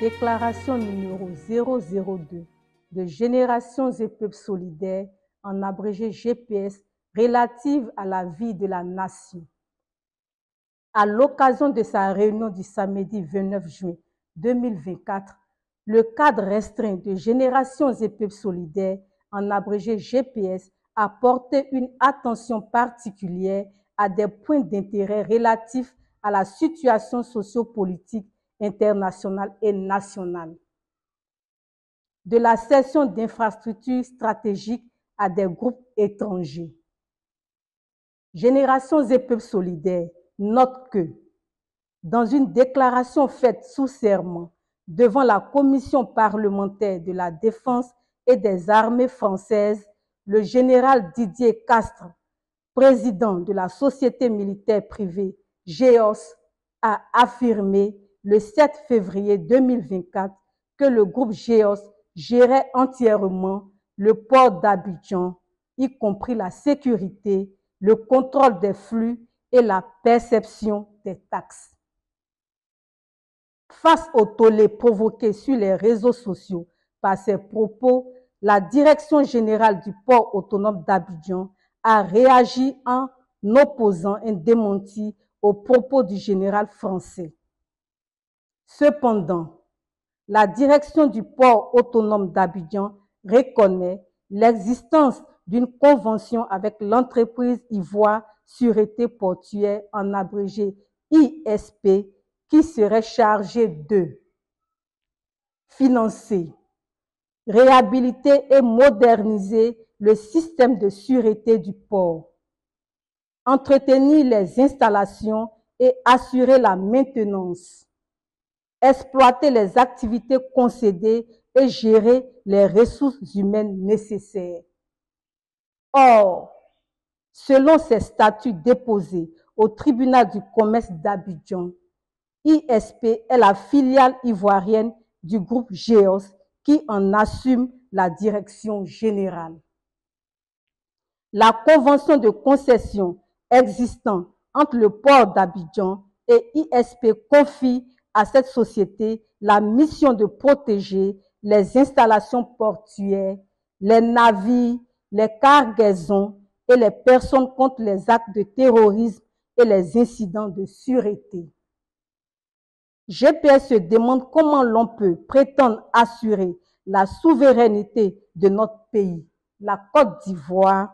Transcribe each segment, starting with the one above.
Déclaration numéro 002 de Générations et Peuples solidaires, en abrégé GPS, relative à la vie de la nation. À l'occasion de sa réunion du samedi 29 juin 2024, le cadre restreint de Générations et Peuples solidaires, en abrégé GPS, a porté une attention particulière à des points d'intérêt relatifs à la situation sociopolitique internationale et nationale. De la cession d'infrastructures stratégiques à des groupes étrangers. Générations et Peuples solidaires note que, dans une déclaration faite sous serment devant la Commission parlementaire de la Défense et des Armées françaises, le général Didier Castres, président de la société militaire privée GEOS, a affirmé le 7 février 2024 que le groupe GEOS gérait entièrement le port d'Abidjan, y compris la sécurité, le contrôle des flux et la perception des taxes. Face au tollé provoqué sur les réseaux sociaux par ces propos, la Direction générale du port autonome d'Abidjan a réagi en opposant un démenti aux propos du général français. Cependant, la direction du port autonome d'Abidjan reconnaît l'existence d'une convention avec l'entreprise Ivoire Sûreté Portuaire, en abrégé ISP, qui serait chargée de financer, réhabiliter et moderniser le système de sûreté du port, entretenir les installations et assurer la maintenance, exploiter les activités concédées et gérer les ressources humaines nécessaires. Or, selon ces statuts déposés au tribunal du commerce d'Abidjan, ISP est la filiale ivoirienne du groupe GEOS qui en assume la direction générale. La convention de concession existant entre le port d'Abidjan et ISP confie à cette société la mission de protéger les installations portuaires, les navires, les cargaisons et les personnes contre les actes de terrorisme et les incidents de sûreté. GPS se demande comment l'on peut prétendre assurer la souveraineté de notre pays, la Côte d'Ivoire,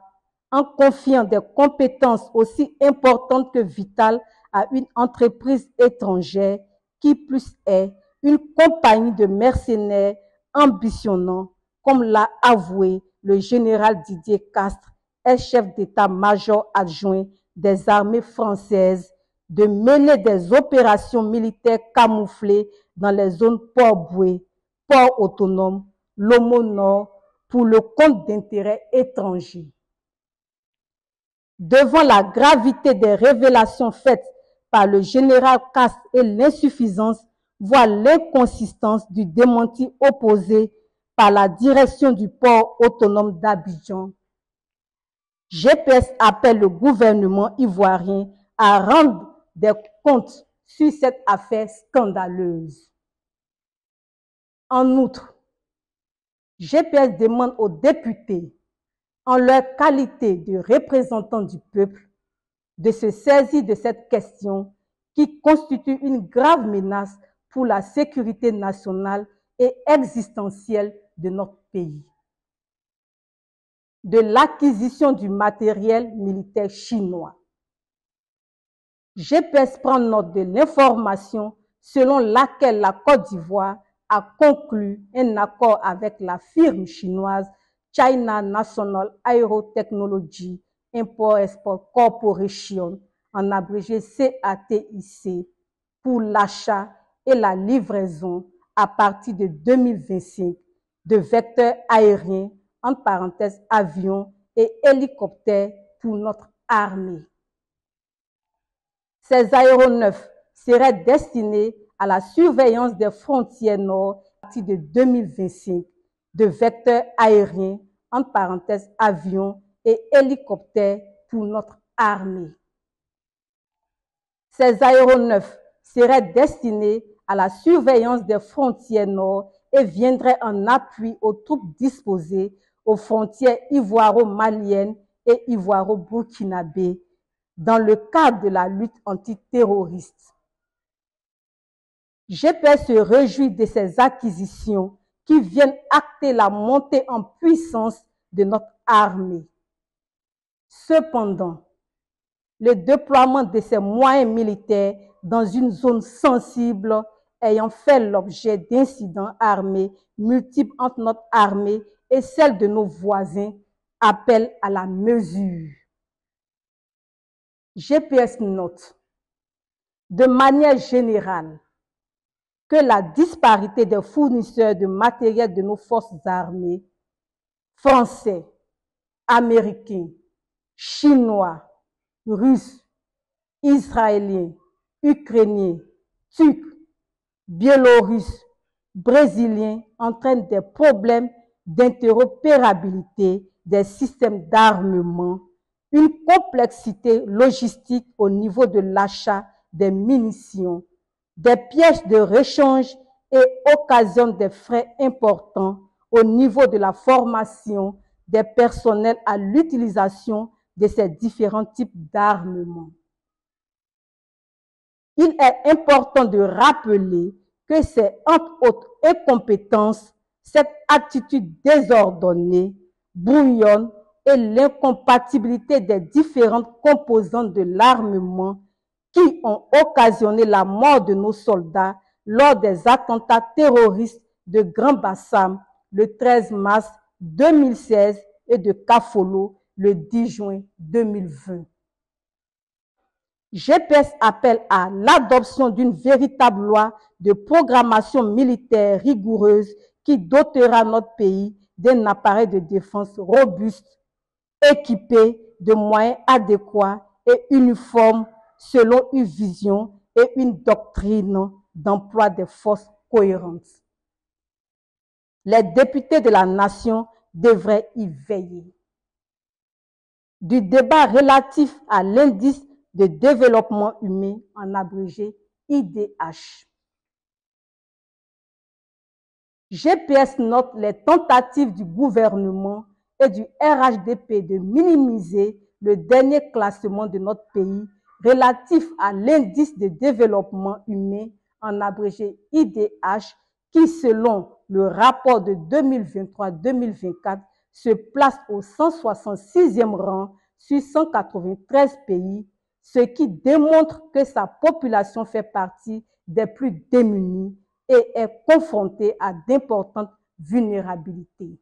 en confiant des compétences aussi importantes que vitales à une entreprise étrangère qui plus est une compagnie de mercenaires ambitionnant, comme l'a avoué le général Didier Castres, chef d'état-major adjoint des armées françaises, de mener des opérations militaires camouflées dans les zones port-bouées, port autonome, Lomo Nord, pour le compte d'intérêts étrangers. Devant la gravité des révélations faites par le général Castres et l'insuffisance, voire l'inconsistance du démenti opposé par la direction du port autonome d'Abidjan, GPS appelle le gouvernement ivoirien à rendre des comptes sur cette affaire scandaleuse. En outre, GPS demande aux députés, en leur qualité de représentants du peuple, de se saisir de cette question qui constitue une grave menace pour la sécurité nationale et existentielle de notre pays. De l'acquisition du matériel militaire chinois. GPS prend note de l'information selon laquelle la Côte d'Ivoire a conclu un accord avec la firme chinoise China National Aerotechnology Import-Export Corporation, en abrégé CATIC, pour l'achat et la livraison à partir de 2025 de vecteurs aériens, entre parenthèses avions et hélicoptères pour notre armée. Ces aéronefs seraient destinés à la surveillance des frontières nord à partir de 2025 de vecteurs aériens, entre parenthèses avions et hélicoptères pour notre armée. Ces aéronefs seraient destinés à la surveillance des frontières nord et viendraient en appui aux troupes disposées aux frontières ivoiro-maliennes et ivoiro-burkinabé dans le cadre de la lutte antiterroriste. GPS se réjouit de ces acquisitions qui viennent acter la montée en puissance de notre armée. Cependant, le déploiement de ces moyens militaires dans une zone sensible ayant fait l'objet d'incidents armés multiples entre notre armée et celle de nos voisins appelle à la mesure. GPS note, de manière générale, que la disparité des fournisseurs de matériel de nos forces armées, français, américains, chinois, russes, israéliens, ukrainiens, turcs, biélorusses, brésiliens entraîne des problèmes d'interopérabilité des systèmes d'armement, une complexité logistique au niveau de l'achat des munitions, des pièges de rechange et occasionnent des frais importants au niveau de la formation des personnels à l'utilisation de ces différents types d'armement. Il est important de rappeler que c'est entre autres incompétences, cette attitude désordonnée, brouillonne et l'incompatibilité des différentes composantes de l'armement qui ont occasionné la mort de nos soldats lors des attentats terroristes de Grand Bassam le 13 mars 2016 et de Kafolo le 10 juin 2020. GPS appelle à l'adoption d'une véritable loi de programmation militaire rigoureuse qui dotera notre pays d'un appareil de défense robuste, équipé de moyens adéquats et uniformes selon une vision et une doctrine d'emploi des forces cohérentes. Les députés de la nation devraient y veiller. Du débat relatif à l'indice de développement humain, en abrégé IDH. GPS note les tentatives du gouvernement et du RHDP de minimiser le dernier classement de notre pays relatif à l'indice de développement humain, en abrégé IDH, qui, selon le rapport de 2023-2024, se place au 166e rang sur 193 pays, ce qui démontre que sa population fait partie des plus démunis et est confrontée à d'importantes vulnérabilités.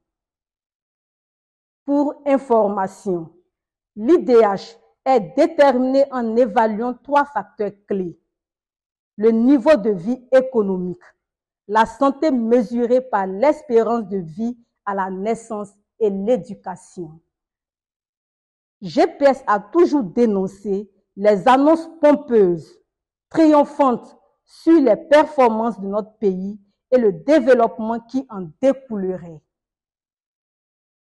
Pour information, l'IDH est déterminé en évaluant 3 facteurs clés: le niveau de vie économique, la santé mesurée par l'espérance de vie à la naissance et l'éducation. GPS a toujours dénoncé les annonces pompeuses, triomphantes sur les performances de notre pays et le développement qui en découlerait.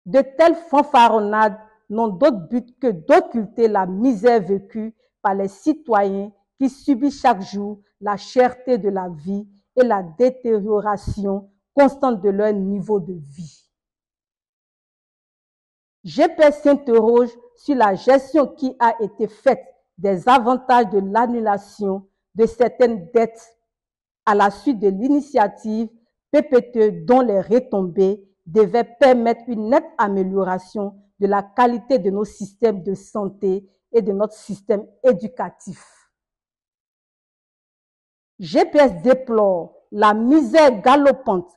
De telles fanfaronnades n'ont d'autre but que d'occulter la misère vécue par les citoyens qui subissent chaque jour la cherté de la vie et la détérioration constante de leur niveau de vie. GPS s'interroge sur la gestion qui a été faite des avantages de l'annulation de certaines dettes à la suite de l'initiative PPTE dont les retombées devaient permettre une nette amélioration de la qualité de nos systèmes de santé et de notre système éducatif. GPS déplore la misère galopante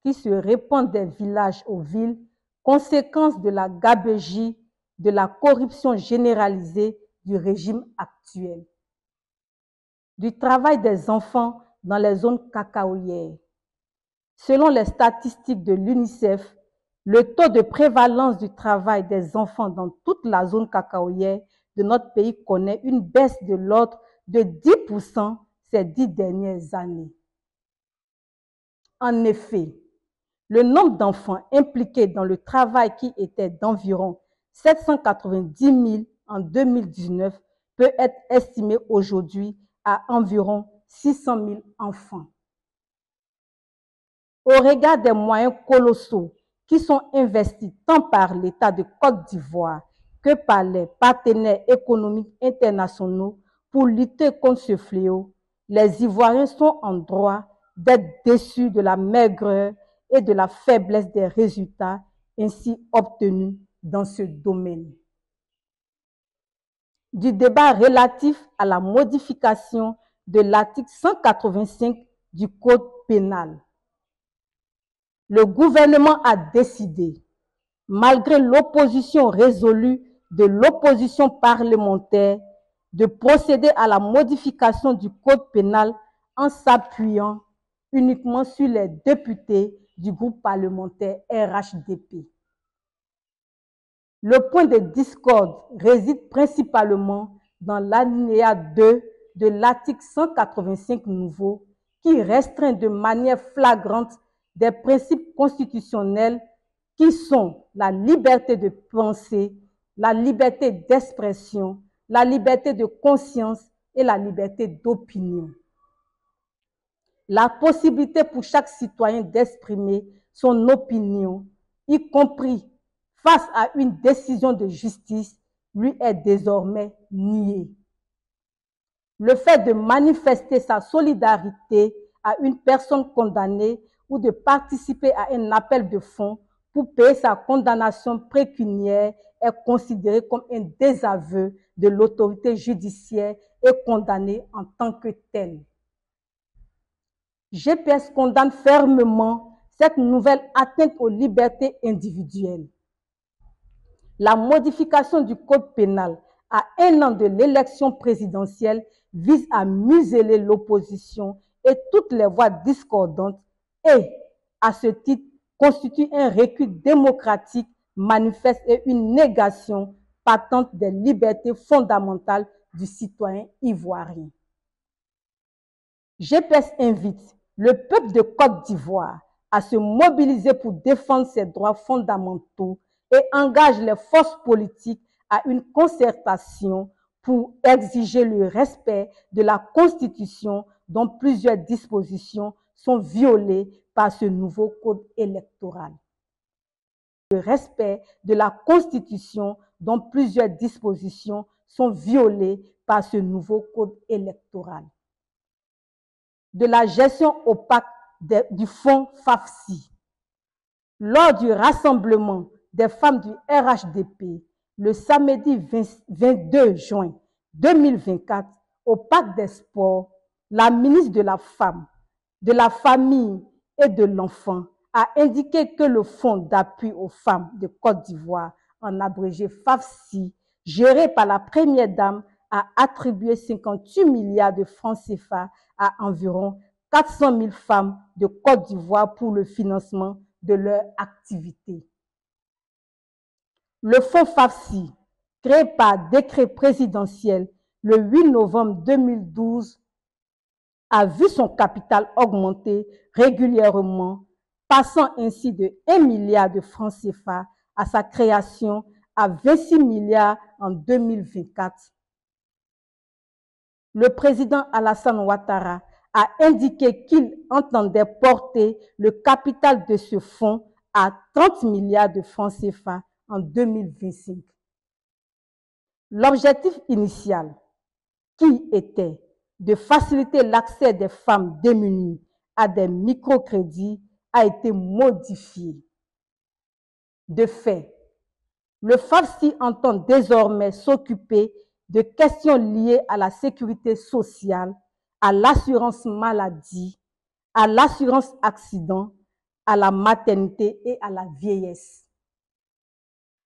qui se répand des villages aux villes, conséquence de la gabegie, de la corruption généralisée du régime actuel, du travail des enfants dans les zones cacaoyères. Selon les statistiques de l'UNICEF, Le taux de prévalence du travail des enfants dans toute la zone cacaoyère de notre pays connaît une baisse de l'ordre de 10% ces 10 dernières années. En effet, le nombre d'enfants impliqués dans le travail qui était d'environ 790 000 en 2019 peut être estimé aujourd'hui à environ 600 000 enfants. Au regard des moyens colossaux qui sont investis tant par l'État de Côte d'Ivoire que par les partenaires économiques internationaux pour lutter contre ce fléau, les Ivoiriens sont en droit d'être déçus de la maigreur et de la faiblesse des résultats ainsi obtenus dans ce domaine. Du débat relatif à la modification de l'article 185 du Code pénal. Le gouvernement a décidé, malgré l'opposition résolue de l'opposition parlementaire, de procéder à la modification du Code pénal en s'appuyant uniquement sur les députés du groupe parlementaire RHDP. Le point de discorde réside principalement dans l'alinéa 2 de l'article 185 nouveau qui restreint de manière flagrante des principes constitutionnels qui sont la liberté de penser, la liberté d'expression, la liberté de conscience et la liberté d'opinion. La possibilité pour chaque citoyen d'exprimer son opinion, y compris face à une décision de justice, lui est désormais niée. Le fait de manifester sa solidarité à une personne condamnée ou de participer à un appel de fonds pour payer sa condamnation pécuniaire est considéré comme un désaveu de l'autorité judiciaire et condamné en tant que tel. GPS condamne fermement cette nouvelle atteinte aux libertés individuelles. La modification du Code pénal à un an de l'élection présidentielle vise à museler l'opposition et toutes les voix discordantes et, à ce titre, constitue un recul démocratique manifeste et une négation patente des libertés fondamentales du citoyen ivoirien. GPS invite le peuple de Côte d'Ivoire à se mobiliser pour défendre ses droits fondamentaux et engage les forces politiques à une concertation pour exiger le respect de la Constitution dont plusieurs dispositions sont violées par ce nouveau code électoral. Le respect de la Constitution dont plusieurs dispositions sont violées par ce nouveau code électoral. De la gestion opaque du fonds FAFSI. Lors du rassemblement des femmes du RHDP, le samedi 22 juin 2024, au Parc des Sports, la ministre de la Femme, de la Famille et de l'Enfant a indiqué que le Fonds d'appui aux femmes de Côte d'Ivoire, en abrégé FAFSI, géré par la Première Dame, a attribué 58 milliards de francs CFA à environ 400 000 femmes de Côte d'Ivoire pour le financement de leur activité. Le fonds FAFSI, créé par décret présidentiel le 8 novembre 2012, a vu son capital augmenter régulièrement, passant ainsi de 1 milliard de francs CFA à sa création à 26 milliards en 2024. Le président Alassane Ouattara a indiqué qu'il entendait porter le capital de ce fonds à 30 milliards de francs CFA en 2025. L'objectif initial, qui était de faciliter l'accès des femmes démunies à des microcrédits, a été modifié. De fait, le FAFSI entend désormais s'occuper de questions liées à la sécurité sociale, à l'assurance maladie, à l'assurance accident, à la maternité et à la vieillesse.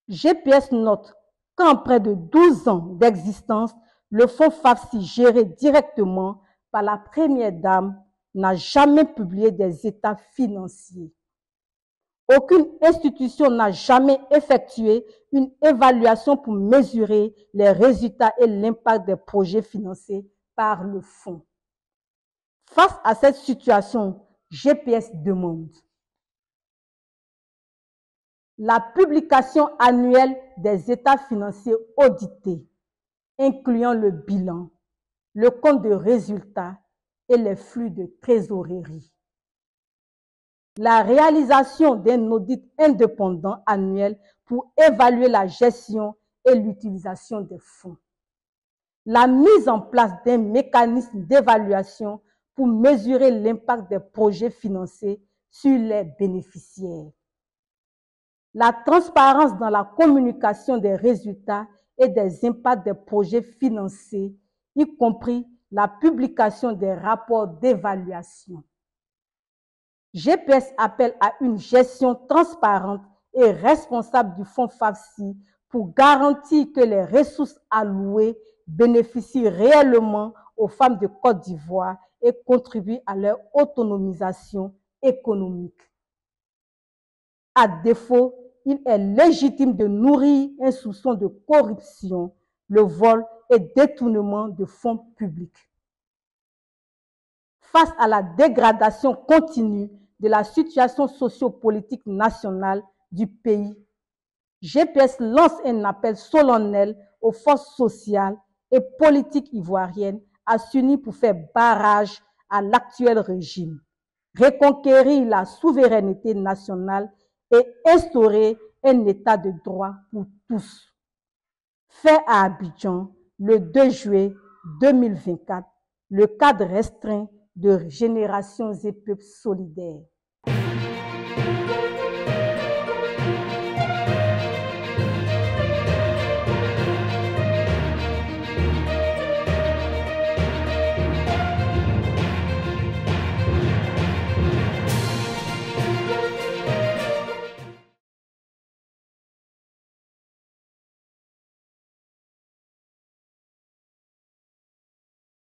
GPS note qu'en près de 12 ans d'existence, le fonds FAFSI, géré directement par la Première Dame, n'a jamais publié des états financiers. Aucune institution n'a jamais effectué une évaluation pour mesurer les résultats et l'impact des projets financés par le fonds. Face à cette situation, GPS demande la publication annuelle des états financiers audités, incluant le bilan, le compte de résultats et les flux de trésorerie. La réalisation d'un audit indépendant annuel pour évaluer la gestion et l'utilisation des fonds. La mise en place d'un mécanisme d'évaluation pour mesurer l'impact des projets financés sur les bénéficiaires. La transparence dans la communication des résultats et des impacts des projets financés, y compris la publication des rapports d'évaluation. GPS appelle à une gestion transparente et responsable du fonds FAFSI pour garantir que les ressources allouées bénéficient réellement aux femmes de Côte d'Ivoire et contribuent à leur autonomisation économique. À défaut, il est légitime de nourrir un soupçon de corruption, le vol et détournement de fonds publics. Face à la dégradation continue de la situation sociopolitique nationale du pays, GPS lance un appel solennel aux forces sociales et politiques ivoiriennes à s'unir pour faire barrage à l'actuel régime, reconquérir la souveraineté nationale et instaurer un état de droit pour tous. Fait à Abidjan le 2 juillet 2024, le cadre restreint de Générations et Peuples solidaires.